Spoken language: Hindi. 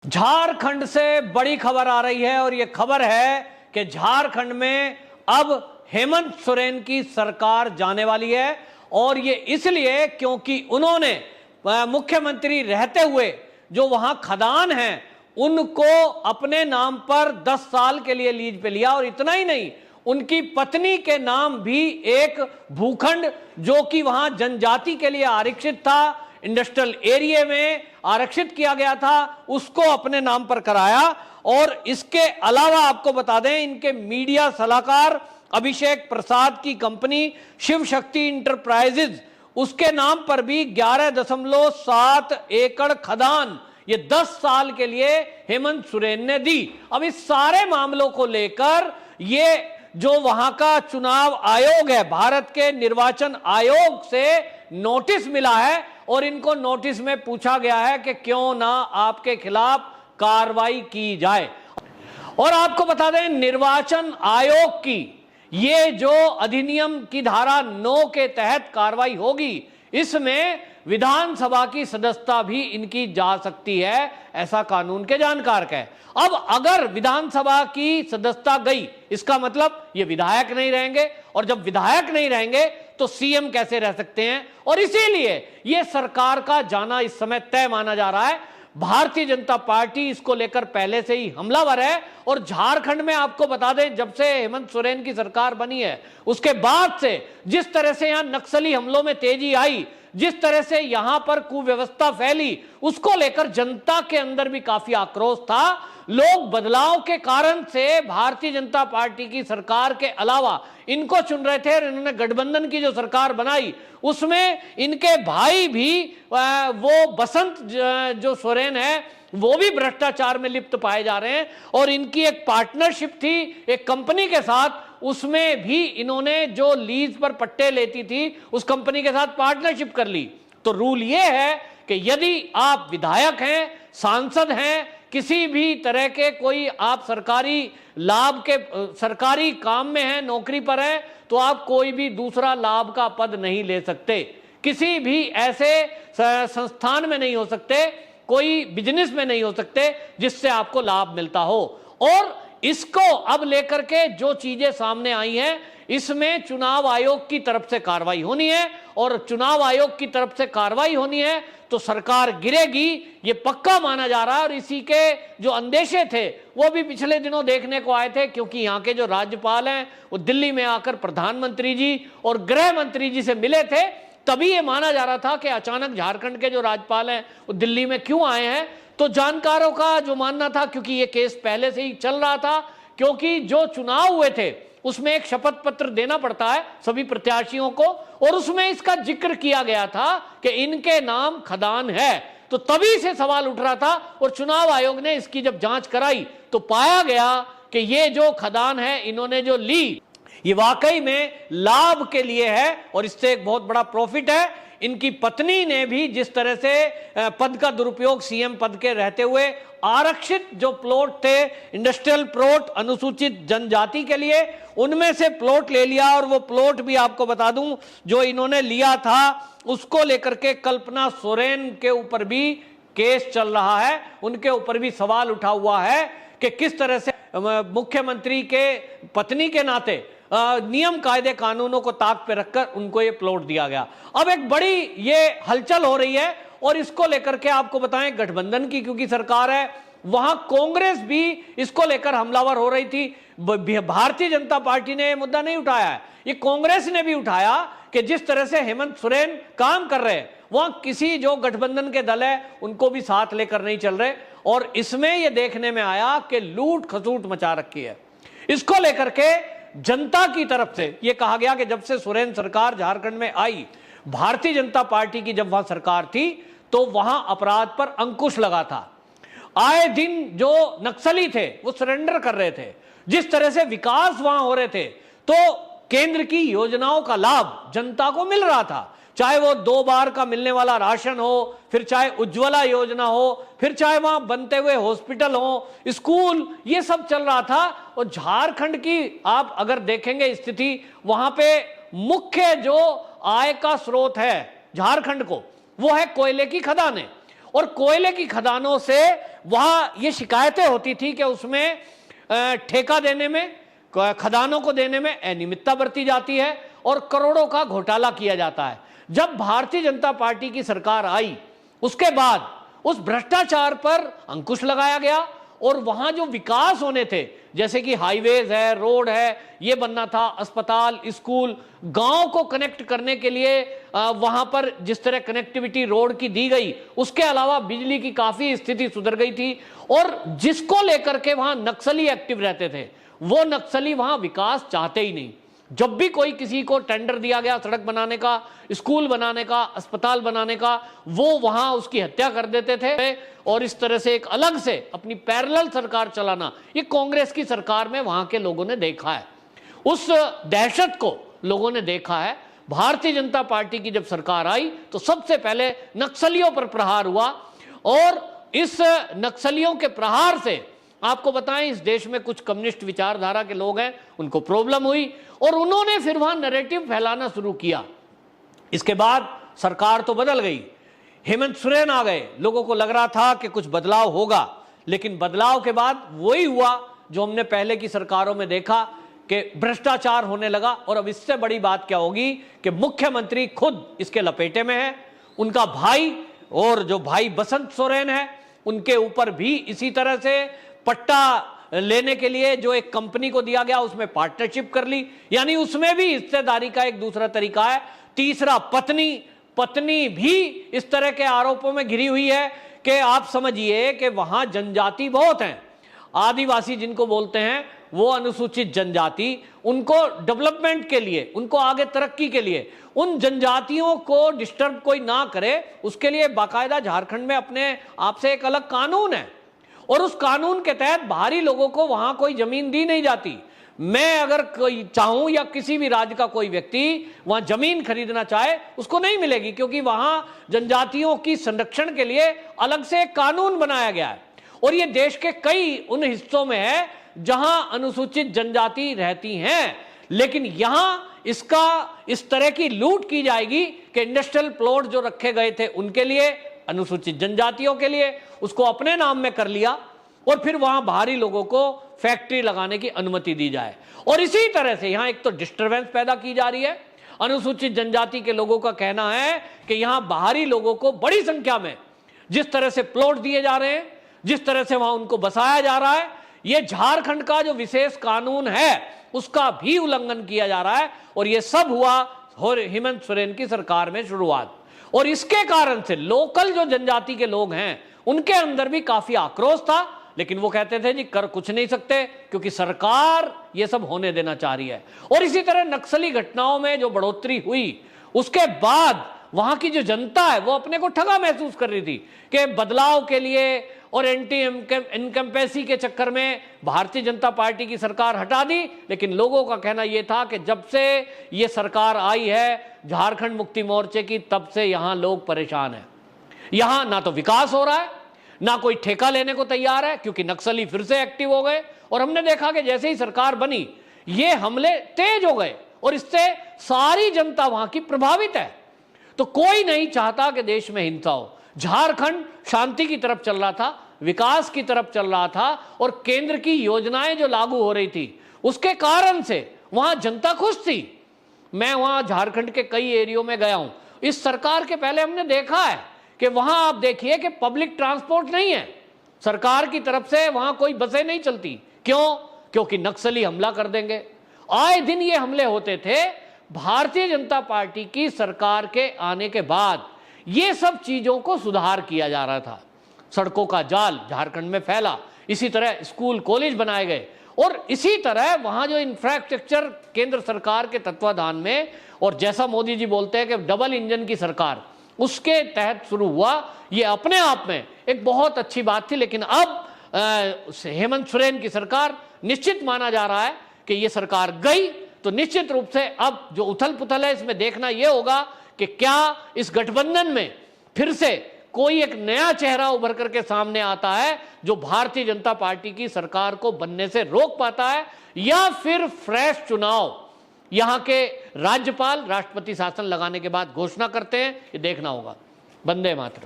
झारखंड से बड़ी खबर आ रही है और यह खबर है कि झारखंड में अब हेमंत सोरेन की सरकार जाने वाली है। और ये इसलिए क्योंकि उन्होंने मुख्यमंत्री रहते हुए जो वहां खदान है उनको अपने नाम पर 10 साल के लिए लीज पे लिया। और इतना ही नहीं, उनकी पत्नी के नाम भी एक भूखंड जो कि वहां जनजाति के लिए आरक्षित था, इंडस्ट्रियल एरिया में आरक्षित किया गया था, उसको अपने नाम पर कराया। और इसके अलावा आपको बता दें, इनके मीडिया सलाहकार अभिषेक प्रसाद की कंपनी शिव शक्ति इंटरप्राइजेज, उसके नाम पर भी 11.7 एकड़ खदान ये 10 साल के लिए हेमंत सोरेन ने दी। अब इस सारे मामलों को लेकर ये जो वहां का चुनाव आयोग है, भारत के निर्वाचन आयोग से नोटिस मिला है और इनको नोटिस में पूछा गया है कि क्यों ना आपके खिलाफ कार्रवाई की जाए। और आपको बता दें, निर्वाचन आयोग की ये जो अधिनियम की धारा 9 के तहत कार्रवाई होगी, इसमें विधानसभा की सदस्यता भी इनकी जा सकती है, ऐसा कानून के जानकार का है। अब अगर विधानसभा की सदस्यता गई, इसका मतलब ये विधायक नहीं रहेंगे, और जब विधायक नहीं रहेंगे तो सीएम कैसे रह सकते हैं। और इसीलिए ये सरकार का जाना इस समय तय माना जा रहा है। भारतीय जनता पार्टी इसको लेकर पहले से ही हमलावर है। और झारखंड में आपको बता दें, जब से हेमंत सोरेन की सरकार बनी है उसके बाद से जिस तरह से यहां नक्सली हमलों में तेजी आई, जिस तरह से यहां पर कुव्यवस्था फैली, उसको लेकर जनता के अंदर भी काफी आक्रोश था। लोग बदलाव के कारण से भारतीय जनता पार्टी की सरकार के अलावा इनको चुन रहे थे। और इन्होंने गठबंधन की जो सरकार बनाई उसमें इनके भाई भी वो बसंत जो सोरेन है वो भी भ्रष्टाचार में लिप्त पाए जा रहे हैं। और इनकी एक पार्टनरशिप थी एक कंपनी के साथ, उसमें भी इन्होंने जो लीज पर पट्टे लेती थी उस कंपनी के साथ पार्टनरशिप कर ली। तो रूल ये है कि यदि आप विधायक हैं, सांसद हैं, किसी भी तरह के कोई आप सरकारी लाभ के सरकारी काम में हैं, नौकरी पर हैं, तो आप कोई भी दूसरा लाभ का पद नहीं ले सकते, किसी भी ऐसे संस्थान में नहीं हो सकते, कोई बिजनेस में नहीं हो सकते जिससे आपको लाभ मिलता हो। और इसको अब लेकर के जो चीजें सामने आई हैं, इसमें चुनाव आयोग की तरफ से कार्रवाई होनी है। और चुनाव आयोग की तरफ से कार्रवाई होनी है तो सरकार गिरेगी, ये पक्का माना जा रहा है। और इसी के जो अंदेशे थे वो भी पिछले दिनों देखने को आए थे, क्योंकि यहाँ के जो राज्यपाल हैं वो दिल्ली में आकर प्रधानमंत्री जी और गृह मंत्री जी से मिले थे। तभी ये माना जा रहा था कि अचानक झारखंड के जो राज्यपाल हैं वो दिल्ली में क्यों आए हैं। तो जानकारों का जो मानना था, क्योंकि ये केस पहले से ही चल रहा था, क्योंकि जो चुनाव हुए थे उसमें एक शपथ पत्र देना पड़ता है सभी प्रत्याशियों को, और उसमें इसका जिक्र किया गया था कि इनके नाम खदान है। तो तभी से सवाल उठ रहा था। और चुनाव आयोग ने इसकी जब जांच कराई तो पाया गया कि ये जो खदान है इन्होंने जो ली, ये वाकई में लाभ के लिए है और इससे एक बहुत बड़ा प्रॉफिट है। इनकी पत्नी ने भी जिस तरह से पद का दुरुपयोग सीएम पद के रहते हुए आरक्षित जो प्लॉट थे, इंडस्ट्रियल प्लॉट अनुसूचित जनजाति के लिए, उनमें से प्लॉट ले लिया। और वो प्लॉट भी आपको बता दूं जो इन्होंने लिया था उसको लेकर के कल्पना सोरेन के ऊपर भी केस चल रहा है, उनके ऊपर भी सवाल उठा हुआ है कि किस तरह से मुख्यमंत्री के पत्नी के नाते नियम कायदे कानूनों को ताक पे रखकर उनको ये प्लॉट दिया गया। अब एक बड़ी ये हलचल हो रही है और इसको लेकर के आपको बताएं, गठबंधन की क्योंकि सरकार है, वहां कांग्रेस भी इसको लेकर हमलावर हो रही थी। भारतीय जनता पार्टी ने यह मुद्दा नहीं उठाया है, ये कांग्रेस ने भी उठाया कि जिस तरह से हेमंत सोरेन काम कर रहे हैं वहां किसी जो गठबंधन के दल है उनको भी साथ लेकर नहीं चल रहे। और इसमें यह देखने में आया कि लूट खसूट मचा रखी है। इसको लेकर के जनता की तरफ से यह कहा गया कि जब से सोरेन सरकार झारखंड में आई, भारतीय जनता पार्टी की जब वहां सरकार थी तो वहां अपराध पर अंकुश लगा था। आए दिन जो नक्सली थे वो सरेंडर कर रहे थे, जिस तरह से विकास वहां हो रहे थे, तो केंद्र की योजनाओं का लाभ जनता को मिल रहा था, चाहे वो 2 बार का मिलने वाला राशन हो, फिर चाहे उज्ज्वला योजना हो, फिर चाहे वहां बनते हुए हॉस्पिटल हो, स्कूल, ये सब चल रहा था। और झारखंड की आप अगर देखेंगे स्थिति, वहां पे मुख्य जो आय का स्रोत है झारखंड को वो है कोयले की खदानें। और कोयले की खदानों से वहां ये शिकायतें होती थी कि उसमें ठेका देने में, खदानों को देने में अनियमितता बरती जाती है और करोड़ों का घोटाला किया जाता है। जब भारतीय जनता पार्टी की सरकार आई उसके बाद उस भ्रष्टाचार पर अंकुश लगाया गया और वहां जो विकास होने थे, जैसे कि हाईवेज है, रोड है, ये बनना था, अस्पताल, स्कूल, गांव को कनेक्ट करने के लिए वहां पर जिस तरह कनेक्टिविटी रोड की दी गई, उसके अलावा बिजली की काफी स्थिति सुधर गई थी। और जिसको लेकर के वहां नक्सली एक्टिव रहते थे, वो नक्सली वहां विकास चाहते ही नहीं। जब भी कोई किसी को टेंडर दिया गया सड़क बनाने का, स्कूल बनाने का, अस्पताल बनाने का, वो वहां उसकी हत्या कर देते थे। और इस तरह से एक अलग से अपनी पैरेलल सरकार चलाना, ये कांग्रेस की सरकार में वहां के लोगों ने देखा है। उस दहशत को लोगों ने देखा है। भारतीय जनता पार्टी की जब सरकार आई तो सबसे पहले नक्सलियों पर प्रहार हुआ और इस नक्सलियों के प्रहार से आपको बताएं, इस देश में कुछ कम्युनिस्ट विचारधारा के लोग हैं, उनको प्रॉब्लम हुई और उन्होंने फिर वहां नैरेटिव फैलाना शुरू किया। इसके बाद सरकार तो बदल गई, हेमंत सोरेन आ गए, लोगों को लग रहा था कि कुछ बदलाव होगा, लेकिन बदलाव के बाद वही हुआ जो हमने पहले की सरकारों में देखा कि भ्रष्टाचार होने लगा। और अब इससे बड़ी बात क्या होगी कि मुख्यमंत्री खुद इसके लपेटे में है, उनका भाई और जो भाई बसंत सोरेन है उनके ऊपर भी इसी तरह से पट्टा लेने के लिए जो एक कंपनी को दिया गया उसमें पार्टनरशिप कर ली, यानी उसमें भी हिस्सेदारी का एक दूसरा तरीका है। तीसरा, पत्नी भी इस तरह के आरोपों में घिरी हुई है कि आप समझिए कि वहां जनजाति बहुत हैं, आदिवासी जिनको बोलते हैं, वो अनुसूचित जनजाति, उनको डेवलपमेंट के लिए, उनको आगे तरक्की के लिए, उन जनजातियों को डिस्टर्ब कोई ना करे, उसके लिए बाकायदा झारखंड में अपने आप से एक अलग कानून है और उस कानून के तहत बाहरी लोगों को वहां कोई जमीन दी नहीं जाती। मैं अगर कोई चाहूं या किसी भी राज्य का कोई व्यक्ति वहां जमीन खरीदना चाहे उसको नहीं मिलेगी, क्योंकि वहां जनजातियों की संरक्षण के लिए अलग से एक कानून बनाया गया है। और ये देश के कई उन हिस्सों में है जहां अनुसूचित जनजाति रहती हैं, लेकिन यहां इसका इस तरह की लूट की जाएगी कि इंडस्ट्रियल प्लॉट जो रखे गए थे उनके लिए, अनुसूचित जनजातियों के लिए, उसको अपने नाम में कर लिया और फिर वहां बाहरी लोगों को फैक्ट्री लगाने की अनुमति दी जाए। और इसी तरह से यहां एक तो डिस्टरबेंस पैदा की जा रही है। अनुसूचित जनजाति के लोगों का कहना है कि यहां बाहरी लोगों को बड़ी संख्या में जिस तरह से प्लॉट दिए जा रहे हैं, जिस तरह से वहां उनको बसाया जा रहा है, यह झारखंड का जो विशेष कानून है उसका भी उल्लंघन किया जा रहा है। और यह सब हुआ हेमंत सोरेन की सरकार में शुरुआत। और इसके कारण से लोकल जो जनजाति के लोग हैं उनके अंदर भी काफी आक्रोश था, लेकिन वो कहते थे जी कर कुछ नहीं सकते क्योंकि सरकार ये सब होने देना चाह रही है। और इसी तरह नक्सली घटनाओं में जो बढ़ोतरी हुई उसके बाद वहां की जो जनता है वो अपने को ठगा महसूस कर रही थी कि बदलाव के लिए और एंटी इनकम्पेसी के चक्कर में भारतीय जनता पार्टी की सरकार हटा दी। लेकिन लोगों का कहना यह था कि जब से ये सरकार आई है झारखंड मुक्ति मोर्चे की, तब से यहां लोग परेशान हैं। यहां ना तो विकास हो रहा है, ना कोई ठेका लेने को तैयार है, क्योंकि नक्सली फिर से एक्टिव हो गए। और हमने देखा कि जैसे ही सरकार बनी ये हमले तेज हो गए और इससे सारी जनता वहां की प्रभावित है। तो कोई नहीं चाहता कि देश में हिंसा हो। झारखंड शांति की तरफ चल रहा था, विकास की तरफ चल रहा था और केंद्र की योजनाएं जो लागू हो रही थी उसके कारण से वहां जनता खुश थी। मैं वहां झारखंड के कई एरियो में गया हूं। इस सरकार के पहले हमने देखा है कि वहां आप देखिए कि पब्लिक ट्रांसपोर्ट नहीं है, सरकार की तरफ से वहां कोई बसें नहीं चलती। क्यों? क्योंकि नक्सली हमला कर देंगे। आए दिन ये हमले होते थे। भारतीय जनता पार्टी की सरकार के आने के बाद ये सब चीजों को सुधार किया जा रहा था। सड़कों का जाल झारखंड में फैला, इसी तरह स्कूल कॉलेज बनाए गए और इसी तरह वहां जो इंफ्रास्ट्रक्चर केंद्र सरकार के तत्वाधान में, और जैसा मोदी जी बोलते हैं कि डबल इंजन की सरकार, उसके तहत शुरू हुआ। ये अपने आप में एक बहुत अच्छी बात थी। लेकिन अब हेमंत सोरेन की सरकार, निश्चित माना जा रहा है कि ये सरकार गई तो निश्चित रूप से अब जो उथल पुथल है इसमें देखना यह होगा कि क्या इस गठबंधन में फिर से कोई एक नया चेहरा उभर करके सामने आता है जो भारतीय जनता पार्टी की सरकार को बनने से रोक पाता है, या फिर फ्रेश चुनाव यहां के राज्यपाल राष्ट्रपति शासन लगाने के बाद घोषणा करते हैं। ये देखना होगा। वंदे मातरम।